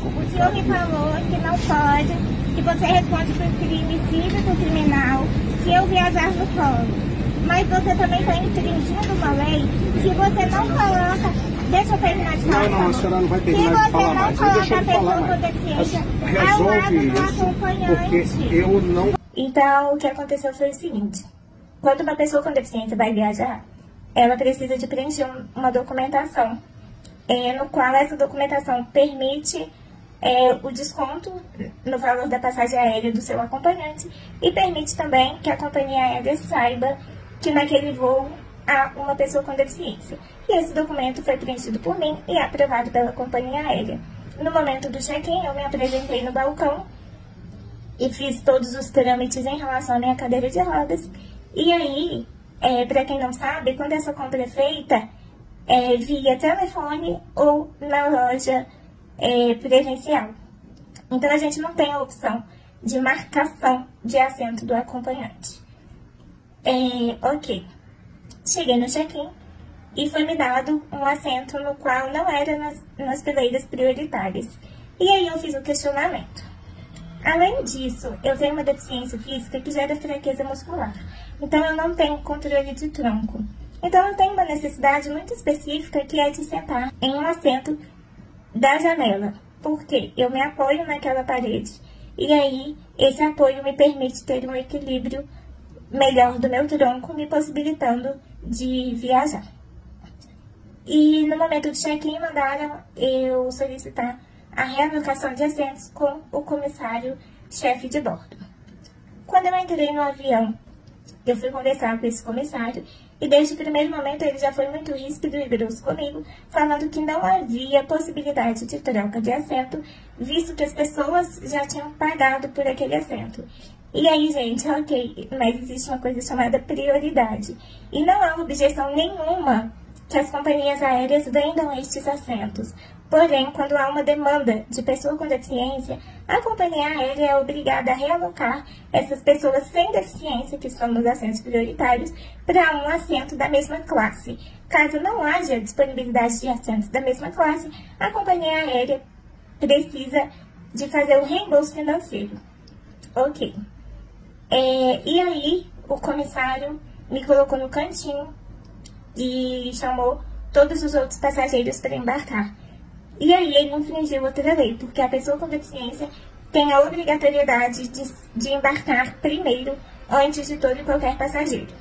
O senhor me falou que não pode, que você responde por crime cívico criminal se eu viajar no colo. Mas você também está infringindo uma lei se você não coloca... Deixa eu terminar de falar. Não, a senhora não vai terminar de falar mais. Deixa eu falar mais. Resolve isso, porque eu não... Então, o que aconteceu foi o seguinte. Quando uma pessoa com deficiência vai viajar, ela precisa de preencher uma documentação, no qual essa documentação permite o desconto no valor da passagem aérea do seu acompanhante e permite também que a companhia aérea saiba que naquele voo há uma pessoa com deficiência. E esse documento foi preenchido por mim e aprovado pela companhia aérea. No momento do check-in, eu me apresentei no balcão e fiz todos os trâmites em relação à minha cadeira de rodas. E aí, para quem não sabe, quando essa compra é feita, via telefone ou na loja presencial. Então, a gente não tem a opção de marcação de assento do acompanhante. Ok. Cheguei no check-in e foi me dado um assento no qual não era nas fileiras prioritárias. E aí eu fiz o questionamento. Além disso, eu tenho uma deficiência física que gera fraqueza muscular. Então eu não tenho controle de tronco. Então eu tenho uma necessidade muito específica que é de sentar em um assento da janela. Porque eu me apoio naquela parede. E aí esse apoio me permite ter um equilíbrio melhor do meu tronco, me possibilitando de viajar. E no momento do check-in, mandaram eu solicitar a realocação de assentos com o comissário-chefe de bordo. Quando eu entrei no avião, eu fui conversar com esse comissário e desde o primeiro momento ele já foi muito ríspido e grosso comigo, falando que não havia possibilidade de troca de assento, visto que as pessoas já tinham pagado por aquele assento. E aí, gente, ok, mas existe uma coisa chamada prioridade. E não há objeção nenhuma que as companhias aéreas vendam estes assentos. Porém, quando há uma demanda de pessoa com deficiência, a companhia aérea é obrigada a realocar essas pessoas sem deficiência, que estão nos assentos prioritários, para um assento da mesma classe. Caso não haja disponibilidade de assentos da mesma classe, a companhia aérea precisa de fazer o reembolso financeiro. Ok. E aí, o comissário me colocou no cantinho e chamou todos os outros passageiros para embarcar. E aí ele infringiu outra lei, porque a pessoa com deficiência tem a obrigatoriedade de embarcar primeiro, antes de todo e qualquer passageiro.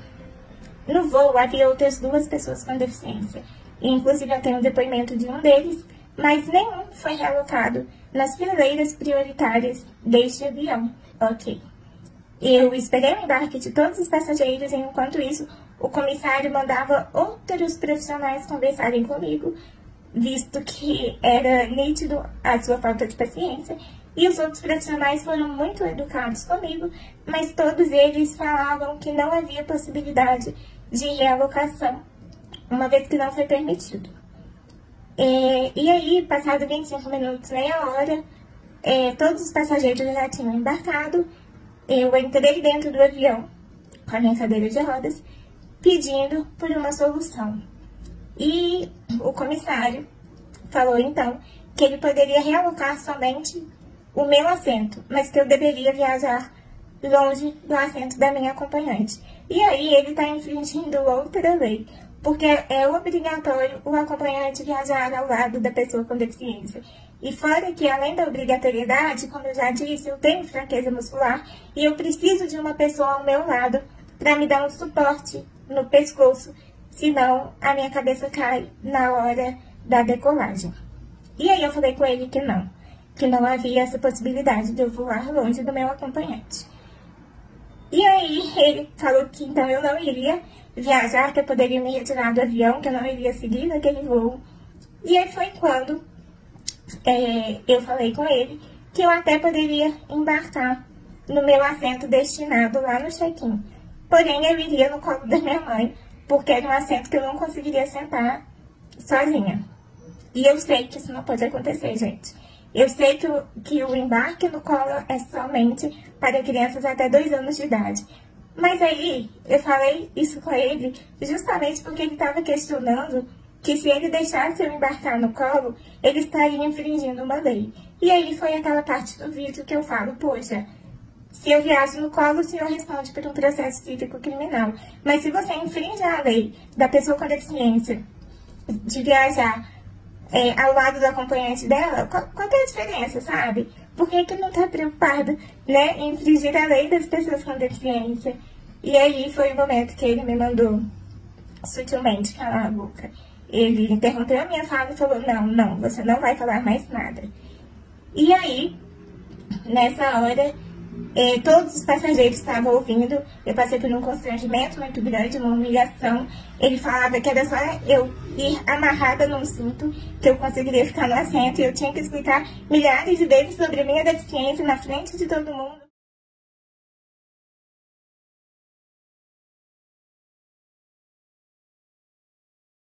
No voo havia outras 2 pessoas com deficiência, e inclusive eu tenho o depoimento de um deles, mas nenhum foi realocado nas fileiras prioritárias deste avião. Ok. Eu esperei o embarque de todos os passageiros e, enquanto isso, o comissário mandava outros profissionais conversarem comigo, visto que era nítido a sua falta de paciência, e os outros profissionais foram muito educados comigo, mas todos eles falavam que não havia possibilidade de realocação, uma vez que não foi permitido. E aí, passado 25 minutos, meia hora, todos os passageiros já tinham embarcado. Eu entrei dentro do avião, com a minha cadeira de rodas, pedindo por uma solução. E o comissário falou, então, que ele poderia realocar somente o meu assento, mas que eu deveria viajar longe do assento da minha acompanhante. E aí ele está infringindo outra lei, porque é obrigatório o acompanhante viajar ao lado da pessoa com deficiência. E fora que, além da obrigatoriedade, como eu já disse, eu tenho fraqueza muscular e eu preciso de uma pessoa ao meu lado para me dar um suporte no pescoço, senão a minha cabeça cai na hora da decolagem. E aí eu falei com ele que não havia essa possibilidade de eu voar longe do meu acompanhante. E aí ele falou que então eu não iria viajar, que eu poderia me retirar do avião, que eu não iria seguir naquele voo. E aí foi quando eu falei com ele que eu até poderia embarcar no meu assento destinado lá no check-in. Porém, eu iria no colo da minha mãe, porque era um assento que eu não conseguiria sentar sozinha. E eu sei que isso não pode acontecer, gente. Eu sei que o embarque no colo é somente para crianças até 2 anos de idade. Mas aí, eu falei isso com ele justamente porque ele estava questionando que se ele deixasse eu embarcar no colo, ele estaria infringindo uma lei. E aí foi aquela parte do vídeo que eu falo, poxa, se eu viajo no colo, o senhor responde por um processo cívico criminal. Mas se você infringe a lei da pessoa com deficiência de viajar ao lado do acompanhante dela, qual é a diferença, sabe? Por que não tá preocupado, né, em infringir a lei das pessoas com deficiência? E aí foi o momento que ele me mandou sutilmente calar a boca. Ele interrompeu a minha fala e falou, não, você não vai falar mais nada. E aí, nessa hora, todos os passageiros estavam ouvindo, eu passei por um constrangimento muito grande, uma humilhação. Ele falava que era só eu ir amarrada num cinto, que eu conseguiria ficar no assento, e eu tinha que explicar milhares de vezes sobre a minha deficiência na frente de todo mundo.